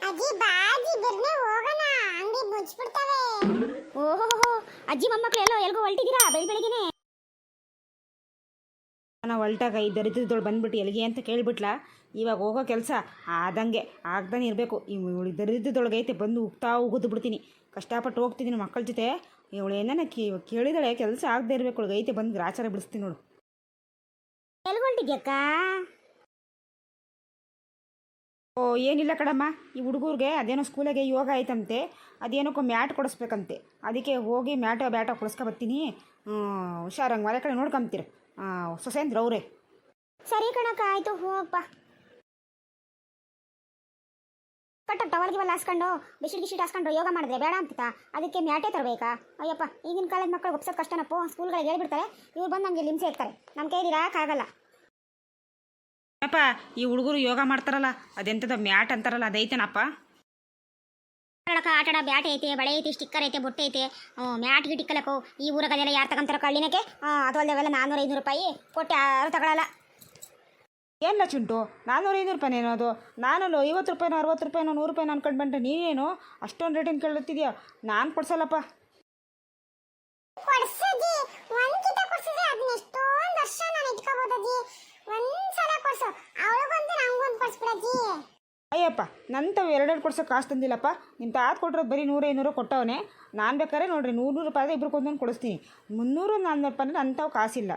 ಅಜ್ಜಿ ಬಾಜಿ ಬಿರ್ನೆ ಹೋಗೋಣ ಅಂಗಡಿ ಮುಚ್ಚಿಬಿಡ್ತವೆ. ಓಹೋ ಅಜ್ಜಿ ಮೊಮ್ಮಕ್ಳು ಎಲ್ಲೋ ಎಲ್ಗೋ ಹೊಲ್ಟಿದ್ದೀರಾ ಬೆಳಿಗ್ಗೆನೆ? ನಾನು ಹೊಲ್ಟಾಗ ಈ ದರಿದ್ರದೊಳು ಬಂದ್ಬಿಟ್ಟು ಎಲ್ಲಿಗೆ ಅಂತ ಕೇಳಿಬಿಟ್ಲ. ಇವಾಗ ಹೋಗೋ ಕೆಲಸ ಆದಂಗೆ ಆಗ್ತಾನೆ ಇರಬೇಕು. ಇವಳು ದರಿದ್ರದೊಳಗೆ ಐತೆ ಬಂದು ಉಗ್ತಾ ಉಗಿದು ಬಿಡ್ತೀನಿ. ಕಷ್ಟಪಟ್ಟು ಹೋಗ್ತಿದ್ದೀನಿ ಮಕ್ಕಳ ಜೊತೆ. ಇವಳು ಏನಾನ ಕೇಳಿದಾಳೆ ಕೆಲಸ ಆಗದೆ ಇರಬೇಕು. ಅವಳಿಗೆ ಐತೆ ಬಂದು ಗ್ರಾಚಾರ ಬಿಡಿಸ್ತೀನಿ ನೋಡು. ಎಲ್ಗೋ ಹೊಲ್ಟಿದ್ಯಕ್ಕ? ಓ ಏನಿಲ್ಲ ಕಣಮ್ಮ, ಈ ಹುಡುಗರಿಗೆ ಅದೇನೋ ಸ್ಕೂಲಾಗೆ ಯೋಗ ಆಯ್ತಂತೆ, ಅದೇನೋಕ್ಕೋ ಮ್ಯಾಟ್ ಕೊಡಿಸ್ಬೇಕಂತೆ. ಅದಕ್ಕೆ ಹೋಗಿ ಬ್ಯಾಟ ಕೊಡಿಸ್ಕೊ ಬರ್ತೀನಿ. ಹುಷಾರಂಗೆ ಮನೆ ಕಡೆ ನೋಡ್ಕೊಂತೀರ ಸುಸೇಂದ್ರ ಅವರೇ. ಸರಿ ಕಣಕ್ಕ, ಆಯ್ತು ಹೋಗಪ್ಪ. ಕಟ್ಟ ಟವಲ್ಗಿವೆಲ್ಲ ಹಾಸ್ಕೊಂಡು ಬಿಸಿಟ್ ಹಾಸ್ಕೊಂಡು ಯೋಗ ಮಾಡಿದ್ರೆ ಬೇಡ ಅಂತ ಅದಕ್ಕೆ ಮ್ಯಾಟೇ ತರಬೇಕಾ? ಅಯ್ಯಪ್ಪ, ಈಗಿನ ಕಾಲದ ಮಕ್ಕಳು ಒಪ್ಸೋದು ಕಷ್ಟನಪ್ಪ. ಸ್ಕೂಲ್ಗಳಿಗೆ ಹೇಳ್ಬಿಡ್ತಾರೆ, ಇವ್ರು ಬಂದು ನಮಗೆ ಲಿಮ್ಸೆ ಇರ್ತಾರೆ. ನಮ್ಮ ಕೈಲಿರಾಕಾಗಲ್ಲ. ಅಪ್ಪ ಈ ಹುಡುಗರು ಯೋಗ ಮಾಡ್ತಾರಲ್ಲ ಅದೆಂಥದ್ದು ಮ್ಯಾಟ್ ಅಂತಾರಲ್ಲ ಅದೈತೇನಪ್ಪ? ಆಟಾಡ ಬ್ಯಾಟ್ ಐತೆ, ಬಳೆ ಐತೆ, ಸ್ಟಿಕ್ಕರ್ ಐತೆ, ಬೊಟ್ಟೆ ಐತೆ. ಮ್ಯಾಟ್ ಗಿಟ್ ಇಕ್ಕಲಕ್ಕೋ ಈ ಊರಾಗದೆಲ್ಲ ಯಾರು ತಗೊಂತಾರ ಕಳ್ಳಿನಕ್ಕೆ? ಅದು ಅಲ್ಲವೆಲ್ಲ 400-500 ರೂಪಾಯಿ ಕೊಟ್ಟು ಯಾರು ತಗೊಳ್ಳಲ್ಲ. ಏನಿಲ್ಲ ಚುಂಟು, 400-500 ರೂಪಾಯಿನೇನೋ ಅದು. ನಾನು 50 ರೂಪಾಯಿನೋ 60 ರೂಪಾಯಿನೋ 100 ರೂಪಾಯಿನೋ ಅನ್ಕೊಂಡು ಬಂದ್ರೆ ನೀನೇನು ಅಷ್ಟೊಂದು ರೇಟಿನ ಕೇಳುತ್ತಿದ್ಯಾ? ನಾನು ಕೊಡ್ಸಲ್ಲಪ್ಪ. ಕೊಡ್ಸಜ್ಜಿ ಒಂದ್ಕಿತ ಕೊಡ್ಸಿದ್ರೆ ಅದನ್ನ ಎಷ್ಟೊಂದು ವರ್ಷ ನಾನು ಇಟ್ಕೋಬಹುದಜ್ಜಿ. ಒಂದ್ಸಲ ಕೊಡ್ಸು, ಅವಳಿಗೊಂದು ನಂಗೊಂದು ಕೊಡ್ಸ್ಬಿಡಜ್ಜಿ. ಅಯ್ಯಪ್ಪ, ನಂತವು 2 ಕೊಡ್ಸೋಕೆ ಕಾಸು ತಂದಿಲ್ಲಪ್ಪ. ನಿಮ್ಮ ತಾತ ಕೊಟ್ಟಿರೋದು ಬರೀ 100-500 ಕೊಟ್ಟವನೇ. ನಾನು ಬೇಕಾದ್ರೆ ನೋಡ್ರಿ 100 ರೂಪಾಯಿ ಆದರೆ ಇಬ್ರಿಗೊಂದೊಂದು ಕೊಡಿಸ್ತೀನಿ. 300-400 ರೂಪಾಯಿ ಅಂಥವು ಕಾಸಿಲ್ಲ.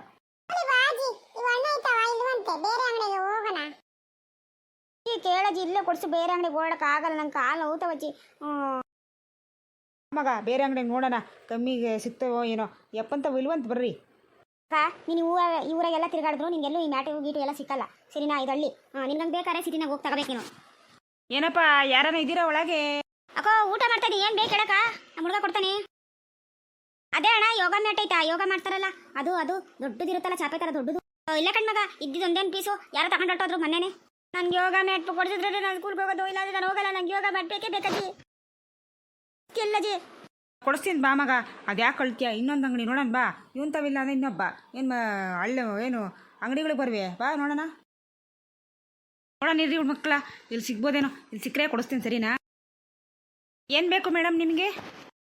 ಬಾಜಿ ಇವು ಹಣ್ಣು ಐತವ ಇಲ್ವಂತೆ, ಬೇರೆ ಅಂಗಡಿಗೆ ಹೋಗೋಣ. ಈ ಕೇಳಜ್ಜಿ ಇಲ್ಲೇ ಕೊಡಿಸು, ಬೇರೆ ಅಂಗಡಿಗೆ ಓಡಕ್ಕೆ ಆಗಲ್ಲ, ನಂಗೆ ಕಾಲು ಔತವಜ್ಜಿ. ಮಗ ಬೇರೆ ಅಂಗಡಿಗೆ ನೋಡೋಣ, ಕಮ್ಮಿಗೆ ಸಿಗ್ತವೋ ಏನೋ. ಎಪ್ಪಂತವು ಇಲ್ವಂತ ಬರ್ರಿ. ಅಕ್ಕ, ನೀನು ಈ ಊರಾಗೆಲ್ಲ ತಿರುಗಾಡಿದ್ರು ನಿಂಗೆಲ್ಲೂ ಈ ಮ್ಯಾಟು ಗೀಟು ಎಲ್ಲ ಸಿಕ್ಕಲ್ಲ. ಸರಿನಾ? ಇದು ಹಳ್ಳಿ. ನಿನ್ಗಂಗೆ ಬೇಕಾದ್ರೆ ಸಿಟಿನಾಗ ಹೋಗಿ ತಗೋಬೇಕು ನೀನು. ಏನಪ್ಪ ಯಾರನ್ನ ಇದ್ದೀರಾ ಒಳಗೆ? ಅಕ್ಕೋ, ಊಟ ಮಾಡ್ತಾ ಇದ್ದೀನಿ. ಏನು ಬೇಕು ಹೇಳಕ್ಕ, ನಮ್ಮ ಹುಡುಗ ಕೊಡ್ತಾನೆ. ಅದೇ ಅಣ್ಣ, ಯೋಗ ಮ್ಯಾಟ್ ಐತಾ? ಯೋಗ ಮಾಡ್ತಾರಲ್ಲ ಅದು ದೊಡ್ಡದಿರುತ್ತಲ್ಲ, ಚಾಪೆ ಥರ ದೊಡ್ಡದು. ಇಲ್ಲ ಕಣ್ಮಗ, ಇದ್ದಿದ್ದೊಂದೇನು ಪೀಸು ಯಾರೋ ತಗೊಂಡು ಹೊಟ್ಟೋದ್ರು ಮೊನ್ನೆನೆ. ನಂಗೆ ಯೋಗ ಮ್ಯಾಟ್ ಕೊಡಿಸಿದ್ರೆ ನಾನು ಸ್ಕೂಲ್ಗೆ ಹೋಗೋದು, ಇಲ್ಲಾಂದ್ರೆ ನಾನು ಹೋಗಲ್ಲ. ನಂಗೆ ಯೋಗ ಮ್ಯಾಟ್ ಬೇಕೇ ಬೇಕಜ್ಜಿ. ಎಲ್ಲಜ್ಜಿ ಕೊಡಿಸ್ತೀನಿ ಬಾ ಮಗ. ಅದು ಯಾಕೆ ಕಳ್ತೀಯ? ಇನ್ನೊಂದು ಅಂಗಡಿ ನೋಡೋಣ ಬಾ. ಇವಂತವಿಲ್ಲ ಅಂದರೆ ಇನ್ನೊಬ್ಬ ಏನು ಅಂಗಡಿಗಳಿಗೆ ಬರ್ವೆ ಬಾ ನೋಡೋಣ. ಇರ್ರಿ ಮಕ್ಕಳ, ಇಲ್ಲಿ ಸಿಗ್ಬೋದೇನೋ. ಇಲ್ಲಿ ಸಿಕ್ಕರೆ ಕೊಡಿಸ್ತೀನಿ, ಸರಿನಾ? ಏನು ಬೇಕು ಮೇಡಮ್ ನಿಮಗೆ?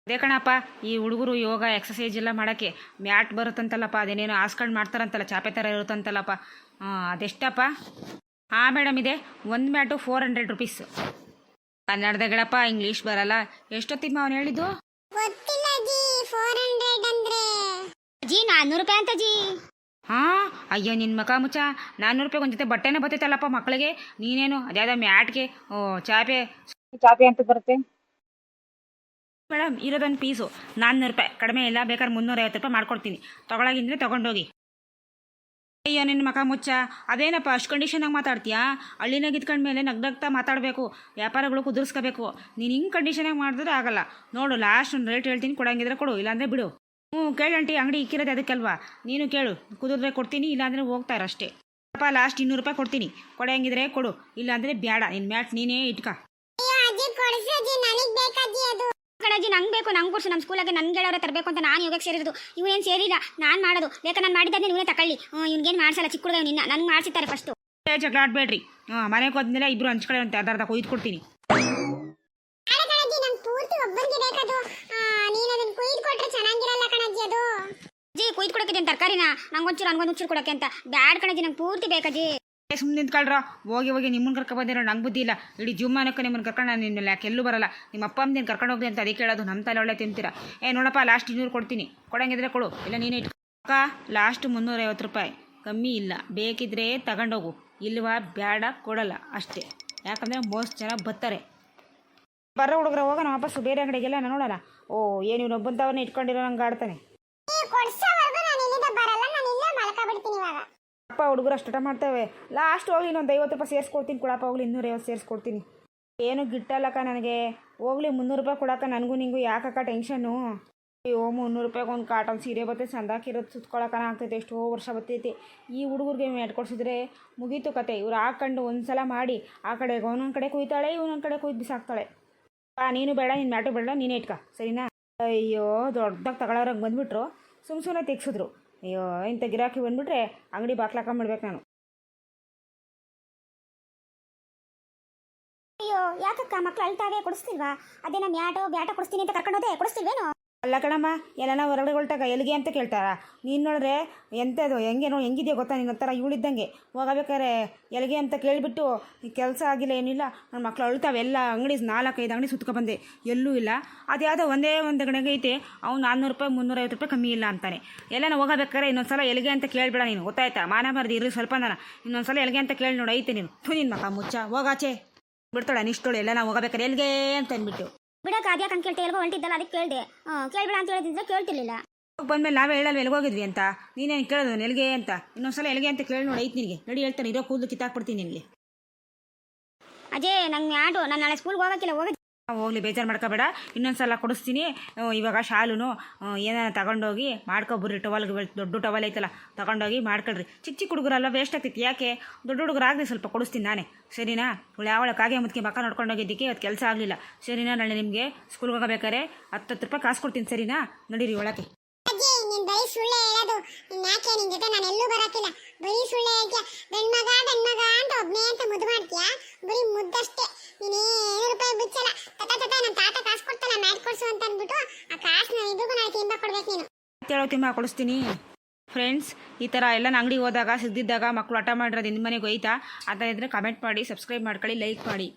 ಅದೇ ಕಣಪ್ಪ, ಈ ಹುಡುಗರು ಯೋಗ ಎಕ್ಸಸೈಜ್ ಎಲ್ಲ ಮಾಡೋಕ್ಕೆ ಮ್ಯಾಟ್ ಬರುತ್ತಂತಲ್ಲಪ್ಪ. ಅದೇನೇನೋ ಹಾಸ್ಕೊಂಡು ಮಾಡ್ತಾರಂತಲ್ಲ, ಚಾಪೆ ಥರ ಇರುತ್ತಂತಲ್ಲಪ್ಪ. ಅದೆಷ್ಟಪ್ಪ? ಹಾಂ ಮೇಡಮ್, ಇದೆ. ಒಂದು ಮ್ಯಾಟು 400 ರೂಪೀಸ್. ಕನ್ನಡದಾಗಡಪ್ಪ, ಇಂಗ್ಲೀಷ್ ಬರಲ್ಲ. ಎಷ್ಟೊತ್ತಿಮ್ಮ ಅವನು ಹೇಳಿದ್ದು? ಗೊತ್ತಿಲ್ಲ ಜಿ, 400 ಅಂದ್ರೆ ಜಿ 400 ರೂಪಾಯಿ ಅಂತ ಜಿ. ಹಾಂ, ಅಯ್ಯೋ ನಿನ್ನ ಮಕ ಮುಚ್ಚ. 400 ರೂಪಾಯಿ ಒಂದು ಜೊತೆ ಬಟ್ಟೆನೇ ಬರ್ತೈತಲ್ಲಪ್ಪ ಮಕ್ಕಳಿಗೆ. ನೀನೇನು ಅದ್ಯಾವುದೋ ಮ್ಯಾಟ್ಗೆ ಚಾಪೆ ಅಂತ ಬರುತ್ತೆ ಮೇಡಮ್. ಇರೋದೊಂದು ಪೀಸು 400 ರೂಪಾಯಿ, ಕಡಿಮೆ ಇಲ್ಲ. ಬೇಕಾದ್ರೆ 350 ರೂಪಾಯಿ ಮಾಡ್ಕೊಡ್ತೀನಿ. ತೊಗೊಳಗಿಂದ್ರೆ ತೊಗೊಂಡೋಗಿ. ಅಯ್ಯೋ ನಿನ್ನ ಮಕ ಮುಚ್ಚ. ಅದೇನಪ್ಪ ಅಷ್ಟು ಕಂಡೀಷನಾಗಿ ಮಾತಾಡ್ತೀಯಾ? ಹಳ್ಳಿನಾಗ ಇದ್ಕೊಂಡ್ಮೇಲೆ ನಗ್ನಗ್ತಾ ಮಾತಾಡಬೇಕು, ವ್ಯಾಪಾರಗಳು ಕುದುರಿಸ್ಕೋಬೇಕು. ನೀನು ಹಿಂಗೆ ಕಂಡೀಷನಾಗಿ ಮಾಡಿದ್ರೆ ಆಗಲ್ಲ. ನೋಡು, ಲಾಸ್ಟ್ ಒಂದು ರೇಟ್ ಹೇಳ್ತೀನಿ, ಕೊಡಂಗಿದ್ರೆ ಕೊಡು, ಇಲ್ಲಾಂದರೆ ಬಿಡು. ಕೇಳಂಟಿ, ಅಂಗಡಿ ಇಕ್ಕಿರೋದು ಅದಕ್ಕಲ್ವಾ? ನೀನು ಕೇಳು, ಕುದುರಿದ್ರೆ ಕೊಡ್ತೀನಿ, ಇಲ್ಲಾಂದರೆ ಹೋಗ್ತಾರೆ ಅಷ್ಟೇ. ಅಪ್ಪ ಲಾಸ್ಟ್ 200 ರೂಪಾಯಿ ಕೊಡ್ತೀನಿ, ಕೊಡಂಗಿದ್ರೆ ಕೊಡು, ಇಲ್ಲಾಂದರೆ ಬೇಡ. ನಿನ್ನ ಮ್ಯಾಟ್ ನೀನೇ ಇಟ್ಕ. ಅಯ್ಯೋ ಅಜ್ಜಿ ಕೊಡ್ಸಜ್ಜಿ, ನನಗೆ ಬೇಕಜ್ಜಿ ಅದು. ಕಣಜ್ಜಿ, ನಂಗೆ ಬೇಕು, ನಂಗೆ ಕೊಡ್ಸು. ನಮ್ಮ ಸ್ಕೂಲಾಗೆ ನನ್ಗೆ ಹೇಳೋರೆ ತರಬೇಕು ಅಂತ ನಾನು ಯೋಗಕ್ಕೆ ಸೇರಿರೋದು. ಇವನೇನು ಸೇರಿಲ್ಲ, ನಾನು ಮಾಡೋದು. ಬೇಕಾ ನಾನು ಮಾಡಿದ್ದಾನೆ ಇವನೇ ತಗೊಳ್ಳಿ. ಇವ್ನಿಗೇನು ಮಾಡಿಸಲ್ಲ, ಚಿಕ್ಕ ಹುಡುಗ ನಿನ್ನ. ನನಗೆ ಮಾಡಿಸಿದ್ದಾರೆ ಫಸ್ಟು. ಜಗಳ ಆಡಬೇಡ್ರಿ. ಮನೆಗೆ ಹೋದ್ಮೇಲೆ ಇಬ್ಬರು ಹಂಚ್ಕೊಳ್ಳಿ ಅಂತ ಅರ್ಧ ಕೊಯ್ದು ಕೊಡ್ತೀನಿ. ಅರೆ ಕಣಜ್ಜಿ, ನಂಗೆ ಪೂರ್ತಿ ಒಬ್ಬನಿಗೆ ಬೇಕದು. ನೀನು ಅದನ್ನ ಕುಯ್ದು ಕೊಟ್ರೆ ಚೆನ್ನಾಗಿರಲ್ಲ ಕಣಜ್ಜಿ ಅದು. ಜಿ ಕುಯ್ದು ಕೊಡೋಕೆ ತರಕಾರಿನ ನಂಗೊಂಚೂರು ಕೊಡೋಕೆ ಅಂತ ಬ್ಯಾಡ್ ಕಣಜ್ಜಿ, ನಂಗೆ ಪೂರ್ತಿ ಬೇಕಜ್ಜಿ. ಸುಮ್ಮನೆ ನಿಂತ್ಕೊಳ್ರ. ಹೋಗಿ ನಿಮ್ಮನ್ನು ಕರ್ಕೊಂಡು ಬಂದಿರೋ ನಂಗೆ ಬುದ್ಧಿ ಇಲ್ಲ. ಇಡೀ ಜುಮ್ಮಾನಕ್ಕೆ ನಿಮ್ಮನ್ನು ಕರ್ಕೊಂಡು ನಾನು ನಿನ್ನೆಲ್ಲ ಯಾಕೆ ಎಲ್ಲೂ ಬರಲ್ಲ. ನಿಮ್ಮ ಅಪ್ಪ ಅಮ್ಮನ ಕರ್ಕೊಂಡು ಹೋಗ್ದೆ ಅಂತ ಅದಕ್ಕೆ ಕೇಳೋದು. ನಮ್ಮ ತಲೆ ಒಳ್ಳೆ ತಿಂತೀರಾ? ನೋಡಪ್ಪ, ಲಾಸ್ಟ್ 200 ಕೊಡ್ತೀನಿ, ಕೊಡಂಗಿದ್ರೆ ಕೊಡು, ಇಲ್ಲ ನೀನೇ ಇಟ್ಕ. ಲಾಸ್ಟ್ 350 ರೂಪಾಯಿ, ಕಮ್ಮಿ ಇಲ್ಲ. ಬೇಕಿದ್ರೆ ತಗೊಂಡೋಗು, ಇಲ್ವಾ ಬೇಡ, ಕೊಡಲ್ಲ ಅಷ್ಟೇ. ಯಾಕಂದರೆ ಮೋಸ್ಟ್ ಜನ ಬರ್ತಾರೆ. ಬರೋ ಹುಡುಗರ ಹೋಗೋಣ ವಾಪಸ್ಸು ಬೇರೆ ಅಂಗಡಿಗೆಲ್ಲ ನೋಡೋಣ. ಓ ಏನು ಇವನೊಬ್ಬಂತವನ್ನ ಇಟ್ಕೊಂಡಿರೋ ನಂಗೆ ಆಡ್ತಾನೆ. ಕೊಡ್ಸೋವರೆಗೂ ನಾನು ಇಲ್ಲಿಂದ ಬರಲ್ಲ, ನಾನು ಇಲ್ಲೇ ಮಲ್ಕೊಬಿಡ್ತೀನಿ ಇವಾಗ. ಅಪ್ಪ ಹುಡುಗರು ಅಷ್ಟ ಮಾಡ್ತೇವೆ. ಲಾಸ್ಟ್ ಹೋಗಿ ಇನ್ನೊಂದು 50 ರೂಪಾಯಿ ಸೇರಿಸ್ಕೊಡ್ತೀನಿ ಕೊಡಪ್ಪ. ಹೋಗ್ಲಿ 250 ಸೇರಿಸ್ಕೊಡ್ತೀನಿ. ಏನು ಗಿಟ್ಟಲ್ಲಕ್ಕ ನನಗೆ. ಹೋಗ್ಲಿ 300 ರೂಪಾಯಿ ಕೊಡಕ್ಕ. ನನಗೂ ನಿಂಗೂ ಯಾಕಕ್ಕ ಟೆನ್ಷನ್ನು? ಅಯ್ಯೋ 300 ರೂಪಾಯಿಗೆ ಒಂದು ಕಾಟನ್ ಸೀರೆ ಬರ್ತೈತೆ, ಸಂದಾಕಿರೋದು ಸುತ್ಕೊಳಕನ ಆಗ್ತೈತೆ. ಎಷ್ಟೋ ವರ್ಷ ಬರ್ತೈತಿ. ಈ ಹುಡುಗರಿಗೆ ಮ್ಯಾಟ್ ಕೊಡಿಸಿದ್ರೆ ಮುಗೀತು ಕತೆ. ಇವ್ರು ಹಾಕೊಂಡು ಒಂದು ಸಲ ಮಾಡಿ ಆ ಕಡೆಗೆ ಒಂದೊಂದು ಕಡೆ ಕುಯ್ತಾಳೆ, ಇವನೊಂದು ಕಡೆ ಕುಯ್ದು ಬಿಸಾಕ್ತಾಳೆ. ನೀನು ಬೇಡ, ನಿನ್ನ ಮ್ಯಾಟು ಬೇಡ, ನೀನೇ ಇಟ್ಕ, ಸರಿನಾ? ಅಯ್ಯೋ ದೊಡ್ಡದಾಗಿ ತಗೊಳ್ಳೋರಂಗೆ ಬಂದುಬಿಟ್ರು, ಸುಮ್ಮನೆ ತೆಗ್ಸಿದ್ರು. ಅಯ್ಯೋ ಇಂಥ ಗಿರಾಕಿ ಬಂದುಬಿಟ್ರೆ ಅಂಗಡಿ ಬಾಕ್ಲಾಕೊಂಬಿಡ್ಬೇಕು ನಾನು. ಅಯ್ಯೋ ಯಾಕಕ್ಕ ಮಕ್ಳು ಅಳ್ತಾವೆ ಕೊಡಿಸ್ತಿಲ್ವಾ? ಅದೇನ ಬ್ಯಾಟೋ ಕೊಡಿಸ್ತೀನಿ ಅಂತ ಕರ್ಕೊಂಡು ಹೋದೆ, ಕೊಡಿಸ್ತಿಲ್ವೇನು? ಅಲ್ಲ ಕಣಮ್ಮ, ಎಲ್ಲನ ಹೊರಗಡೆ ಹೊಲ್ಟಾಗ ಎಲ್ಲಿಗೆ ಅಂತ ಕೇಳ್ತಾರ. ನೀನು ನೋಡಿದ್ರೆ ಎಂಥದ್ದು ಹೆಂಗಿದೆಯೋ ಗೊತ್ತಾ, ನಿನ್ನ ಹತ್ರ ಇವಳಿದ್ದಂಗೆ. ಹೋಗಬೇಕಾರೆ ಎಲ್ಲಿಗೆ ಅಂತ ಕೇಳಿಬಿಟ್ಟು ಕೆಲಸ ಆಗಿಲ್ಲ ಏನಿಲ್ಲ, ನನ್ನ ಮಕ್ಳು ಅಳ್ತಾವೆ. ಎಲ್ಲ ಅಂಗಡಿ 4-5 ಅಂಗಡಿ ಸುತ್ಕೊಬಂದೆ, ಎಲ್ಲೂ ಇಲ್ಲ. ಅದು ಯಾವುದೋ ಒಂದೇ ಒಂದು ಅಂಗಡಿಗೆ ಐತೆ, ಅವ್ನು 400 ರೂಪಾಯಿ 350 ರೂಪಾಯಿ ಕಮ್ಮಿ ಇಲ್ಲ ಅಂತಾನೆ. ಎಲ್ಲನ ಹೋಗಬೇಕಾರೆ ಇನ್ನೊಂದ್ಸಲ ಎಲ್ಲಿಗೆ ಅಂತ ಕೇಳಿಬಿಡ ನೀನು, ಗೊತ್ತಾಯ್ತಾ? ಮಾನ ಮರ್ದಿ ಇರು ಸ್ವಲ್ಪ ನಾನು. ಇನ್ನೊಂದ್ಸಲ ಎಲ್ಲಿಗೆ ಅಂತ ಕೇಳಿ ನೋಡಿ, ಐತೆ ನೀನು. ನಿನ್ನ ಮಕ್ಕ ಮುಚ್ಚ, ಹೋಗಾಚೆ ಬಿಡ್ತಾಳೆ ನಿಷ್ಟೋಳು. ಎಲ್ಲ ನಾವು ಹೋಗಬೇಕಾರೆ ಎಲ್ಲಿಗೆ ಅಂತ ಅಂದ್ಬಿಟ್ಟು ಬಿಡಕ್ಕೆ ಅದ್ಯಾಕೆ ಅಂತ ಕೇಳ್ತೆ? ಎಲ್ಗೋ ಹೊಂಟಿದ್ದಲ್ಲ, ಅದಕ್ಕೆ ಕೇಳಿದೆ. ಕೇಳ್ಬೇಡ ಅಂತ ಹೇಳಿದ್ರೆ ಕೇಳ್ತಿರ್ಲಿಲ್ಲ. ಬಂದ್ಮೇಲೆ ನಾವೇ ಹೇಳಲ್ವ ಎಲ್ಲಿಗೆ ಹೋಗಿದ್ವಿ ಅಂತ? ನೀನೇನು ಕೇಳೋದು ಎಲ್ಲಿಗೆ ಅಂತ? ಇನ್ನೊಂದ್ಸಲ ಎಲ್ಲಿಗೆ ಅಂತ ಕೇಳಿ ನೋಡಿ, ಐತೆ ನಿನಗೆ. ನಡಿ ಹೇಳ್ತಾನೆ, ಇರೋ ಕೂದಲು ಕಿತ್ತಾಕ್ಬಿಡ್ತೀನಿ ನಿನಗೆ. ಅಜಯ್ ನಂಗೆ ನಾನು ನಾಳೆ ಸ್ಕೂಲ್ಗೆ ಹೋಗಕ್ಕಿಲ್ಲ, ಹೋಗ್ಲಿ, ಬೇಜಾರು ಮಾಡ್ಕೋಬೇಡ. ಇನ್ನೊಂದ್ಸಲ ಕೊಡಿಸ್ತೀನಿ. ಇವಾಗ ಶಾಲುನು ಏನಾರ ತಗೊಂಡೋಗಿ ಮಾಡ್ಕೊಬರ್ರಿ. ದೊಡ್ಡ ಟವಲ್ ಐತಲ್ಲ, ತಗೊಂಡೋಗಿ ಮಾಡ್ಕೊಳ್ರಿ. ಚಿಕ್ಕ ಹುಡುಗರಲ್ಲ, ವೇಸ್ಟ್ ಆಗ್ತೈತಿ. ಯಾಕೆ? ದೊಡ್ಡ ಹುಡುಗರಾಗಲಿ, ಸ್ವಲ್ಪ ಕೊಡಿಸ್ತೀನಿ ನಾನೇ, ಸರಿನಾ? ಯಾವಳ ಕಾಗೆ ಮುದ್ಕೆ ಮಕ್ಕ ನೋಡ್ಕೊಂಡೋಗಿದ್ದಕ್ಕೆ ಅದು ಕೆಲಸ ಆಗಲಿಲ್ಲ, ಸರಿನಾ? ನಾಳೆ ನಿಮಗೆ ಸ್ಕೂಲ್ಗೆ ಹೋಗಬೇಕಾರೆ 10 ರೂಪಾಯಿ ಕಾಸು ಕೊಡ್ತೀನಿ, ಸರಿನಾ? ನಡೀರಿ ಒಳಗೆ. ಅಜ್ಜಿ ನೀನ್ ಬರೀ ಸುಳ್ಳೆ ಹೇಳೋದು. ನೀನ್ ಯಾಕೆ ನಿನ್ ಜೊತೆ ನಾನು ಎಲ್ಲೂ ಬರಕಿಲ್ಲ. ಬರೀ ಸುಳ್ಳೆ ಹೇಳ್ತೀಯ. ಗಂಡ್ಮಗ ಅಂತ ಒಬ್ನೇ ಅಂತ ಮುದ್ದು ಮಾಡ್ತೀಯಾ? ಬರೀ ಮುದ್ದಷ್ಟೇ. ನೀನೇನು ರೂಪಾಯಿ ಬಿಚ್ಚಲ್ಲ. ತತ ನನ್ನ ತಾತ ಕಾಸು ಕೊಡ್ತಲ್ಲ, ಮ್ಯಾಟ್ ಕೊಡ್ಸು ಅಂತ ಅಂದ್ಬಿಟ್ಟು ಆ ಕಾಸು ನಾನು ಇದ್ರಿಗೂ ನಾಳೆ ತಿಂಬ ಕೊಡ್ಬೇಕು ನೀನು. ಹೇಳೋ ತಿಮ್ಮ ಕೊಡಿಸ್ತೀನಿ. ಫ್ರೆಂಡ್ಸ್, ಈ ಥರ ಎಲ್ಲ ಅಂಗಡಿಗೆ ಹೋದಾಗ ಸಿಗ್ದಿದ್ದಾಗ ಮಕ್ಕಳು ಹಠ ಮಾಡಿರೋದು ನಿಮ್ಮ ಮನೆಗೆ ಹೋಯ್ತಾ? ಅಂತ ಇದ್ದರೆ ಕಮೆಂಟ್ ಮಾಡಿ, ಸಬ್ಸ್ಕ್ರೈಬ್ ಮಾಡ್ಕೊಳ್ಳಿ, ಲೈಕ್ ಮಾಡಿ.